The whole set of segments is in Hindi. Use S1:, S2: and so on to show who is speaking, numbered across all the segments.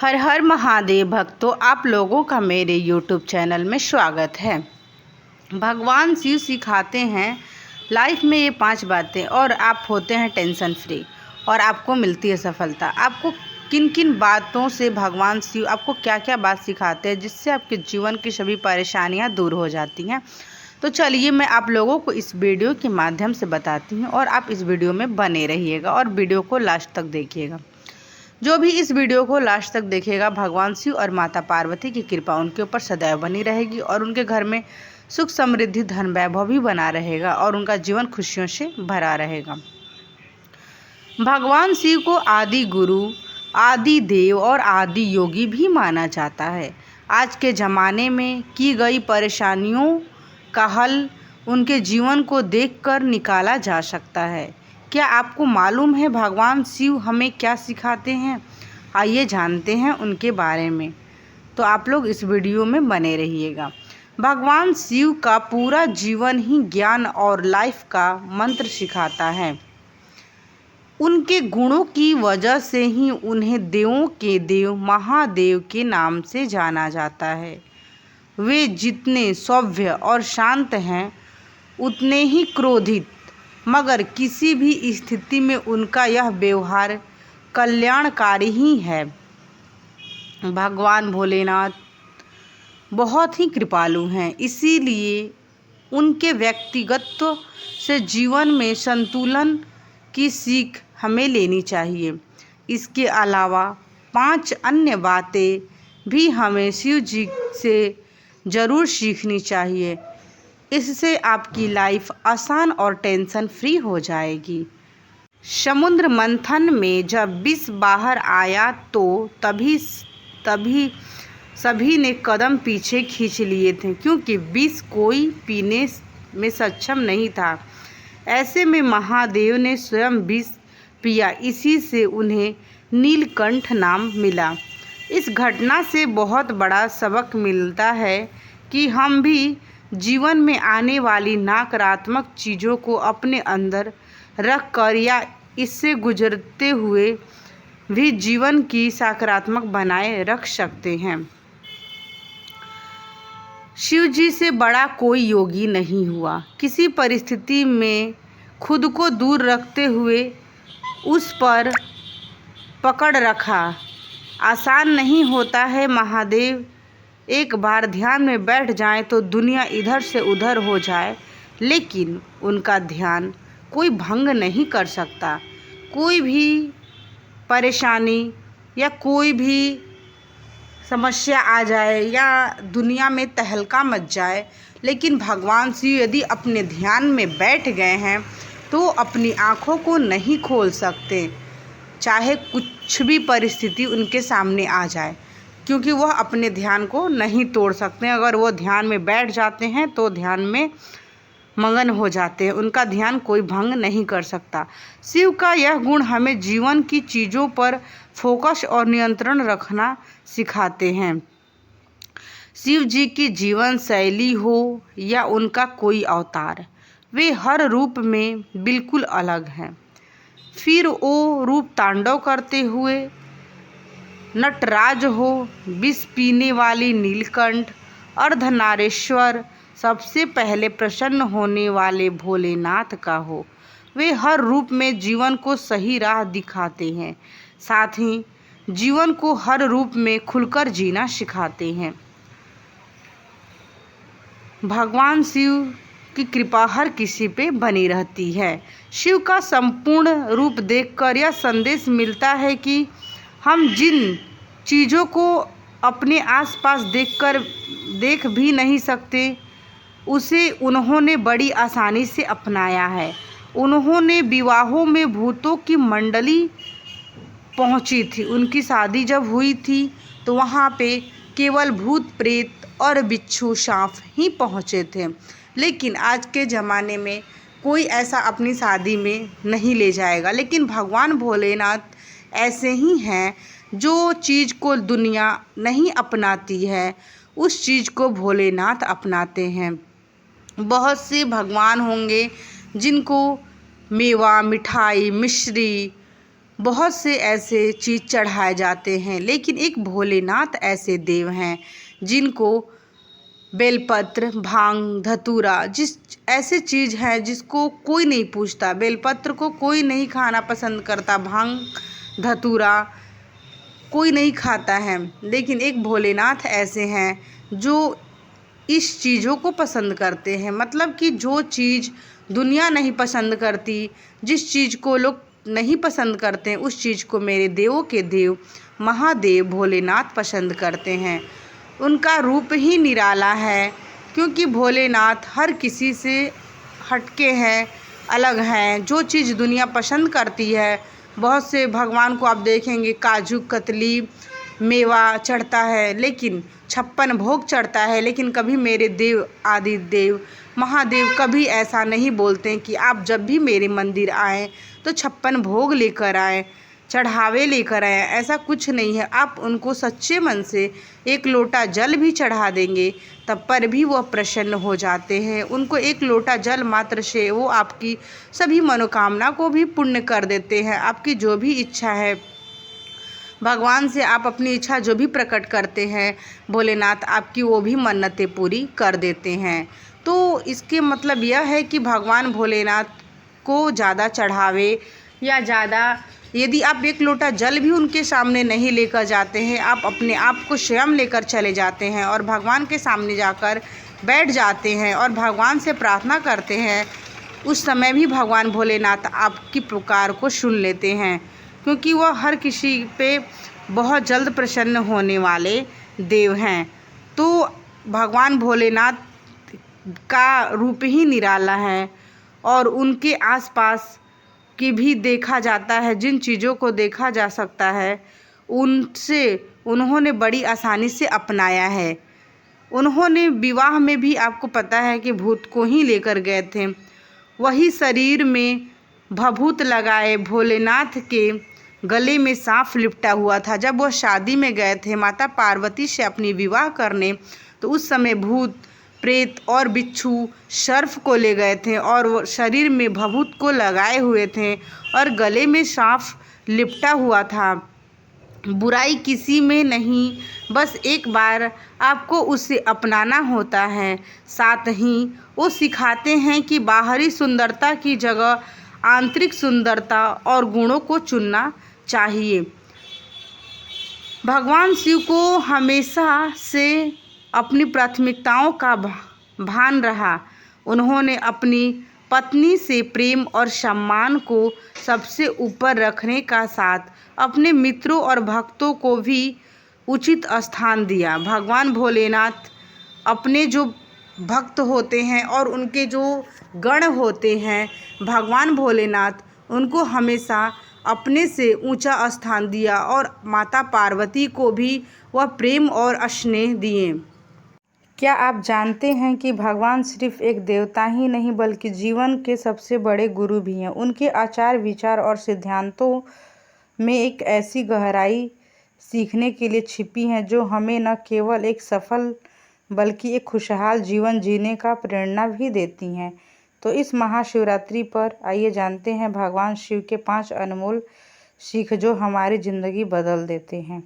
S1: हर हर महादेव भक्तों, आप लोगों का मेरे YouTube चैनल में स्वागत है। भगवान शिव सिखाते हैं लाइफ में ये 5 बातें और आप होते हैं टेंशन फ्री और आपको मिलती है सफलता। आपको किन किन बातों से भगवान शिव आपको क्या क्या बात सिखाते हैं जिससे आपके जीवन की सभी परेशानियां दूर हो जाती हैं। तो चलिए मैं आप लोगों को इस वीडियो के माध्यम से बताती हूँ और आप इस वीडियो में बने रहिएगा और वीडियो को लास्ट तक देखिएगा। जो भी इस वीडियो को लास्ट तक देखेगा, भगवान शिव और माता पार्वती की कृपा उनके ऊपर सदैव बनी रहेगी और उनके घर में सुख समृद्धि धन वैभव भी बना रहेगा और उनका जीवन खुशियों से भरा रहेगा। भगवान शिव को आदि गुरु, आदि देव और आदि योगी भी माना जाता है। आज के ज़माने में की गई परेशानियों का हल उनके जीवन को देखकर निकाला जा सकता है। क्या आपको मालूम है भगवान शिव हमें क्या सिखाते हैं? आइए जानते हैं उनके बारे में। तो आप लोग इस वीडियो में बने रहिएगा। भगवान शिव का पूरा जीवन ही ज्ञान और लाइफ का मंत्र सिखाता है। उनके गुणों की वजह से ही उन्हें देवों के देव महादेव के नाम से जाना जाता है। वे जितने सभ्य और शांत हैं उतने ही क्रोधित, मगर किसी भी स्थिति में उनका यह व्यवहार कल्याणकारी ही है। भगवान भोलेनाथ बहुत ही कृपालु हैं, इसीलिए उनके व्यक्तिगत से जीवन में संतुलन की सीख हमें लेनी चाहिए। इसके अलावा 5 अन्य बातें भी हमें शिव जी से ज़रूर सीखनी चाहिए। इससे आपकी लाइफ आसान और टेंशन फ्री हो जाएगी। समुद्र मंथन में जब विष बाहर आया तो तभी सभी ने कदम पीछे खींच लिए थे, क्योंकि विष कोई पीने में सक्षम नहीं था। ऐसे में महादेव ने स्वयं विष पिया, इसी से उन्हें नीलकंठ नाम मिला। इस घटना से बहुत बड़ा सबक मिलता है कि हम भी जीवन में आने वाली नकारात्मक चीज़ों को अपने अंदर रख कर या इससे गुजरते हुए भी जीवन की सकारात्मक बनाए रख सकते हैं। शिव जी से बड़ा कोई योगी नहीं हुआ। किसी परिस्थिति में खुद को दूर रखते हुए उस पर पकड़ रखा आसान नहीं होता है। महादेव एक बार ध्यान में बैठ जाएं तो दुनिया इधर से उधर हो जाए, लेकिन उनका ध्यान कोई भंग नहीं कर सकता। कोई भी परेशानी या कोई भी समस्या आ जाए या दुनिया में तहलका मच जाए, लेकिन भगवान शिव यदि अपने ध्यान में बैठ गए हैं तो अपनी आँखों को नहीं खोल सकते, चाहे कुछ भी परिस्थिति उनके सामने आ जाए, क्योंकि वह अपने ध्यान को नहीं तोड़ सकते। अगर वो ध्यान में बैठ जाते हैं तो ध्यान में मगन हो जाते हैं, उनका ध्यान कोई भंग नहीं कर सकता। शिव का यह गुण हमें जीवन की चीज़ों पर फोकस और नियंत्रण रखना सिखाते हैं। शिव जी की जीवन शैली हो या उनका कोई अवतार, वे हर रूप में बिल्कुल अलग हैं। फिर वो रूप तांडव करते हुए नटराज हो, विष पीने वाली नीलकंठ, अर्धनारेश्वर, सबसे पहले प्रसन्न होने वाले भोलेनाथ का हो, वे हर रूप में जीवन को सही राह दिखाते हैं, साथ ही जीवन को हर रूप में खुलकर जीना सिखाते हैं। भगवान शिव की कृपा हर किसी पे बनी रहती है। शिव का संपूर्ण रूप देखकर यह संदेश मिलता है कि हम जिन चीज़ों को अपने आसपास देख भी नहीं सकते, उसे उन्होंने बड़ी आसानी से अपनाया है। उन्होंने विवाहों में भूतों की मंडली पहुंची थी। उनकी शादी जब हुई थी तो वहाँ पे केवल भूत प्रेत और बिच्छू सांप ही पहुँचे थे, लेकिन आज के ज़माने में कोई ऐसा अपनी शादी में नहीं ले जाएगा। लेकिन भगवान भोलेनाथ ऐसे ही हैं, जो चीज़ को दुनिया नहीं अपनाती है उस चीज़ को भोलेनाथ अपनाते हैं। बहुत से भगवान होंगे जिनको मेवा, मिठाई, मिश्री बहुत से ऐसे चीज़ चढ़ाए जाते हैं, लेकिन एक भोलेनाथ ऐसे देव हैं जिनको बेलपत्र, भांग, धतूरा जिस ऐसे चीज़ है जिसको कोई नहीं पूछता। बेलपत्र को कोई नहीं खाना पसंद करता, भांग, धतूरा कोई नहीं खाता है, लेकिन एक भोलेनाथ ऐसे हैं जो इस चीज़ों को पसंद करते हैं। मतलब कि जो चीज़ दुनिया नहीं पसंद करती, जिस चीज़ को लोग नहीं पसंद करते हैं, उस चीज़ को मेरे देवों के देव महादेव भोलेनाथ पसंद करते हैं। उनका रूप ही निराला है, क्योंकि भोलेनाथ हर किसी से हटके हैं, अलग हैं। जो चीज़ दुनिया पसंद करती है, बहुत से भगवान को आप देखेंगे काजू कतली मेवा चढ़ता है, लेकिन 56 भोग चढ़ता है, लेकिन कभी मेरे देव आदि देव महादेव कभी ऐसा नहीं बोलते हैं कि आप जब भी मेरे मंदिर आएँ तो 56 भोग लेकर आएँ, चढ़ावे लेकर आएँ। ऐसा कुछ नहीं है। आप उनको सच्चे मन से एक लोटा जल भी चढ़ा देंगे तब पर भी वह प्रसन्न हो जाते हैं। उनको एक लोटा जल मात्र से वो आपकी सभी मनोकामना को भी पूर्ण कर देते हैं। आपकी जो भी इच्छा है, भगवान से आप अपनी इच्छा जो भी प्रकट करते हैं, भोलेनाथ आपकी वो भी मन्नतें पूरी कर देते हैं। तो इसके मतलब यह है कि भगवान भोलेनाथ को ज़्यादा चढ़ावे या ज़्यादा यदि आप एक लोटा जल भी उनके सामने नहीं लेकर जाते हैं, आप अपने आप को स्वयं लेकर चले जाते हैं और भगवान के सामने जाकर बैठ जाते हैं और भगवान से प्रार्थना करते हैं, उस समय भी भगवान भोलेनाथ आपकी पुकार को सुन लेते हैं, क्योंकि वह हर किसी पे बहुत जल्द प्रसन्न होने वाले देव हैं। तो भगवान भोलेनाथ का रूप ही निराला है और उनके आसपास की भी देखा जाता है। जिन चीज़ों को देखा जा सकता है उनसे उन्होंने बड़ी आसानी से अपनाया है। उन्होंने विवाह में भी आपको पता है कि भूत को ही लेकर गए थे। वही शरीर में भभूत लगाए भोलेनाथ के गले में सांप लिपटा हुआ था। जब वह शादी में गए थे माता पार्वती से अपनी विवाह करने, तो उस समय भूत प्रेत और बिच्छू सर्प को ले गए थे और वो शरीर में भभूत को लगाए हुए थे और गले में सांप लिपटा हुआ था। बुराई किसी में नहीं, बस एक बार आपको उसे अपनाना होता है। साथ ही वो सिखाते हैं कि बाहरी सुंदरता की जगह आंतरिक सुंदरता और गुणों को चुनना चाहिए। भगवान शिव को हमेशा से अपनी प्राथमिकताओं का भान रहा। उन्होंने अपनी पत्नी से प्रेम और सम्मान को सबसे ऊपर रखने का साथ अपने मित्रों और भक्तों को भी उचित स्थान दिया। भगवान भोलेनाथ अपने जो भक्त होते हैं और उनके जो गण होते हैं, भगवान भोलेनाथ उनको हमेशा अपने से ऊंचा स्थान दिया और माता पार्वती को भी वह प्रेम और स्नेह दिए। क्या आप जानते हैं कि भगवान सिर्फ एक देवता ही नहीं बल्कि जीवन के सबसे बड़े गुरु भी हैं। उनके आचार विचार और सिद्धांतों में एक ऐसी गहराई सीखने के लिए छिपी है जो हमें न केवल एक सफल बल्कि एक खुशहाल जीवन जीने का प्रेरणा भी देती हैं। तो इस महाशिवरात्रि पर आइए जानते हैं भगवान शिव के 5 अनमोल सीख जो हमारी ज़िंदगी बदल देते हैं।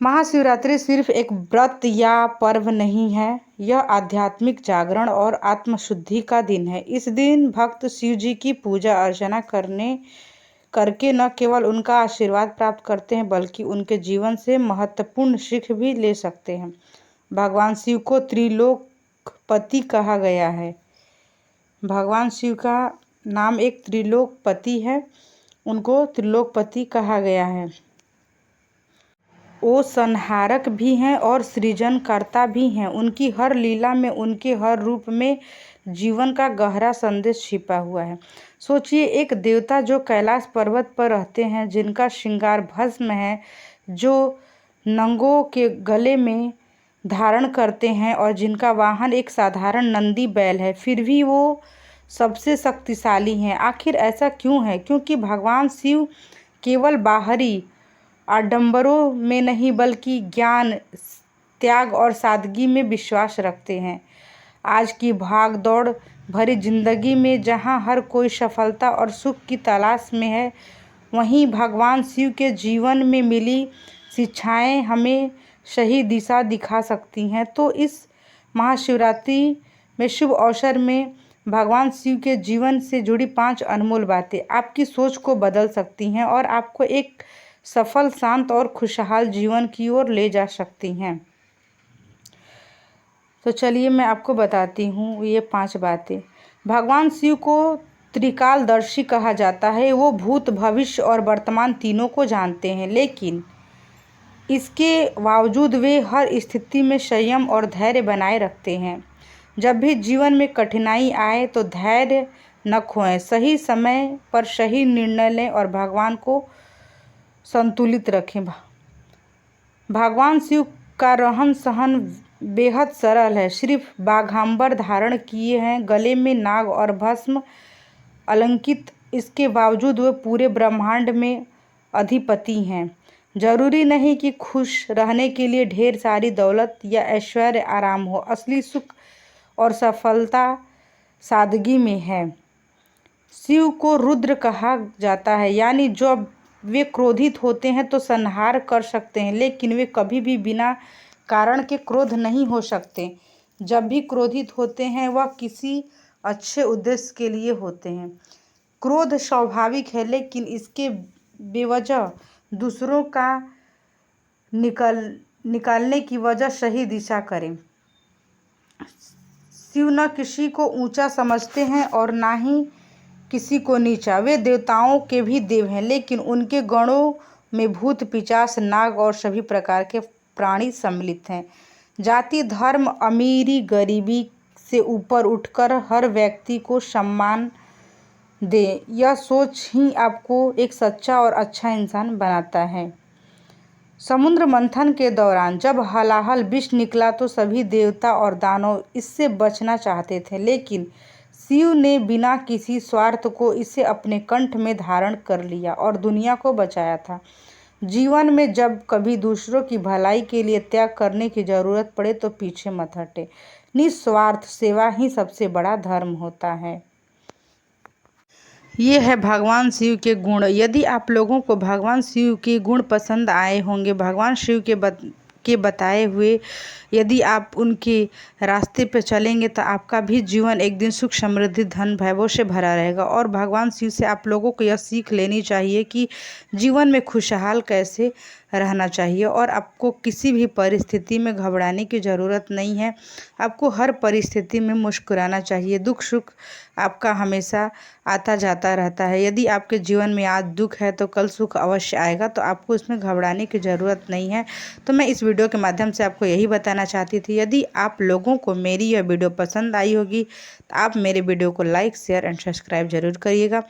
S1: महाशिवरात्रि सिर्फ एक व्रत या पर्व नहीं है, यह आध्यात्मिक जागरण और आत्मशुद्धि का दिन है। इस दिन भक्त शिव जी की पूजा अर्चना करके न केवल उनका आशीर्वाद प्राप्त करते हैं बल्कि उनके जीवन से महत्वपूर्ण सीख भी ले सकते हैं। भगवान शिव को त्रिलोकपति कहा गया है। भगवान शिव का नाम एक त्रिलोकपति है, उनको त्रिलोकपति कहा गया है। वो संहारक भी हैं और सृजनकर्ता भी हैं। उनकी हर लीला में, उनके हर रूप में जीवन का गहरा संदेश छिपा हुआ है। सोचिए, एक देवता जो कैलाश पर्वत पर रहते हैं, जिनका श्रृंगार भस्म है, जो नंगों के गले में धारण करते हैं और जिनका वाहन एक साधारण नंदी बैल है, फिर भी वो सबसे शक्तिशाली हैं। आखिर ऐसा क्यों है? क्योंकि भगवान शिव केवल बाहरी आडंबरों में नहीं बल्कि ज्ञान, त्याग और सादगी में विश्वास रखते हैं। आज की भाग दौड़ भरी जिंदगी में जहाँ हर कोई सफलता और सुख की तलाश में है, वहीं भगवान शिव के जीवन में मिली शिक्षाएं हमें सही दिशा दिखा सकती हैं। तो इस महाशिवरात्रि में शुभ अवसर में भगवान शिव के जीवन से जुड़ी 5 अनमोल बातें आपकी सोच को बदल सकती हैं और आपको एक सफल, शांत और खुशहाल जीवन की ओर ले जा सकती हैं। तो चलिए मैं आपको बताती हूँ ये 5 बातें। भगवान शिव को त्रिकालदर्शी कहा जाता है। वो भूत, भविष्य और वर्तमान तीनों को जानते हैं, लेकिन इसके बावजूद वे हर स्थिति में संयम और धैर्य बनाए रखते हैं। जब भी जीवन में कठिनाई आए तो धैर्य न खोएं, सही समय पर सही निर्णय लें और भगवान को संतुलित रखें। भगवान शिव का रहन सहन बेहद सरल है। सिर्फ बाघांबर धारण किए हैं, गले में नाग और भस्म अलंकृत। इसके बावजूद वे पूरे ब्रह्मांड में अधिपति हैं। जरूरी नहीं कि खुश रहने के लिए ढेर सारी दौलत या ऐश्वर्य, आराम हो। असली सुख और सफलता सादगी में है। शिव को रुद्र कहा जाता है, यानी जब वे क्रोधित होते हैं तो संहार कर सकते हैं, लेकिन वे कभी भी बिना कारण के क्रोध नहीं हो सकते। जब भी क्रोधित होते हैं वह किसी अच्छे उद्देश्य के लिए होते हैं। क्रोध स्वाभाविक है, लेकिन इसके बेवजह दूसरों का निकालने की वजह सही दिशा करें। शिव न किसी को ऊंचा समझते हैं और ना ही किसी को नीचा। वे देवताओं के भी देव हैं, लेकिन उनके गणों में भूत, पिशाच, नाग और सभी प्रकार के प्राणी सम्मिलित हैं। जाति, धर्म, अमीरी, गरीबी से ऊपर उठकर हर व्यक्ति को सम्मान दें, यह सोच ही आपको एक सच्चा और अच्छा इंसान बनाता है। समुद्र मंथन के दौरान जब हलाहल विष निकला तो सभी देवता और दानव इससे बचना चाहते थे, लेकिन शिव ने बिना किसी स्वार्थ को इसे अपने कंठ में धारण कर लिया और दुनिया को बचाया था। जीवन में जब कभी दूसरों की भलाई के लिए त्याग करने की जरूरत पड़े तो पीछे मत हटे। निस्वार्थ सेवा ही सबसे बड़ा धर्म होता है। ये है भगवान शिव के गुण। यदि आप लोगों को भगवान शिव के गुण पसंद आए होंगे, भगवान शिव के बताए हुए यदि आप उनके रास्ते पर चलेंगे तो आपका भी जीवन एक दिन सुख, समृद्धि, धन, वैभव से भरा रहेगा। और भगवान शिव से आप लोगों को यह सीख लेनी चाहिए कि जीवन में खुशहाल कैसे रहना चाहिए और आपको किसी भी परिस्थिति में घबराने की ज़रूरत नहीं है। आपको हर परिस्थिति में मुस्कुराना चाहिए। दुख सुख आपका हमेशा आता जाता रहता है। यदि आपके जीवन में आज दुख है तो कल सुख अवश्य आएगा, तो आपको इसमें घबराने की ज़रूरत नहीं है। तो मैं इस वीडियो के माध्यम से आपको यही बताना चाहती थी। यदि आप लोगों को मेरी यह वीडियो पसंद आई होगी तो आप मेरे वीडियो को लाइक, शेयर एंड सब्सक्राइब जरूर करिएगा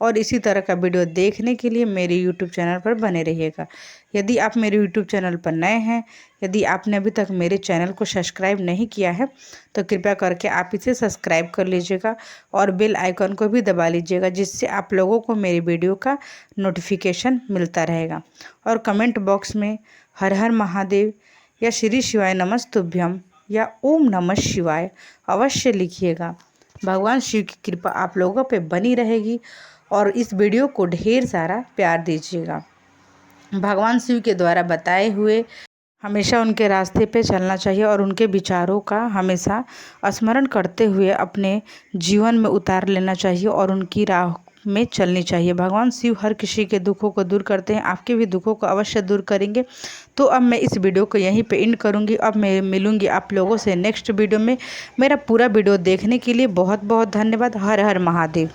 S1: और इसी तरह का वीडियो देखने के लिए मेरे यूट्यूब चैनल पर बने रहिएगा। यदि आप मेरे यूट्यूब चैनल पर नए हैं, यदि आपने अभी तक मेरे चैनल को सब्सक्राइब नहीं किया है तो कृपया करके आप इसे सब्सक्राइब कर लीजिएगा और बेल आइकन को भी दबा लीजिएगा, जिससे आप लोगों को मेरी वीडियो का नोटिफिकेशन मिलता रहेगा। और कमेंट बॉक्स में हर हर महादेव या श्री शिवाय नमस्तुभ्यम या ओम नमः शिवाय अवश्य लिखिएगा। भगवान शिव की कृपा आप लोगों पे बनी रहेगी और इस वीडियो को ढेर सारा प्यार दीजिएगा। भगवान शिव के द्वारा बताए हुए हमेशा उनके रास्ते पे चलना चाहिए और उनके विचारों का हमेशा स्मरण करते हुए अपने जीवन में उतार लेना चाहिए और उनकी राह में चलनी चाहिए। भगवान शिव हर किसी के दुखों को दूर करते हैं, आपके भी दुखों को अवश्य दूर करेंगे। तो अब मैं इस वीडियो को यहीं पे एंड करूंगी। अब मैं मिलूंगी आप लोगों से नेक्स्ट वीडियो में। मेरा पूरा वीडियो देखने के लिए बहुत बहुत धन्यवाद। हर हर महादेव।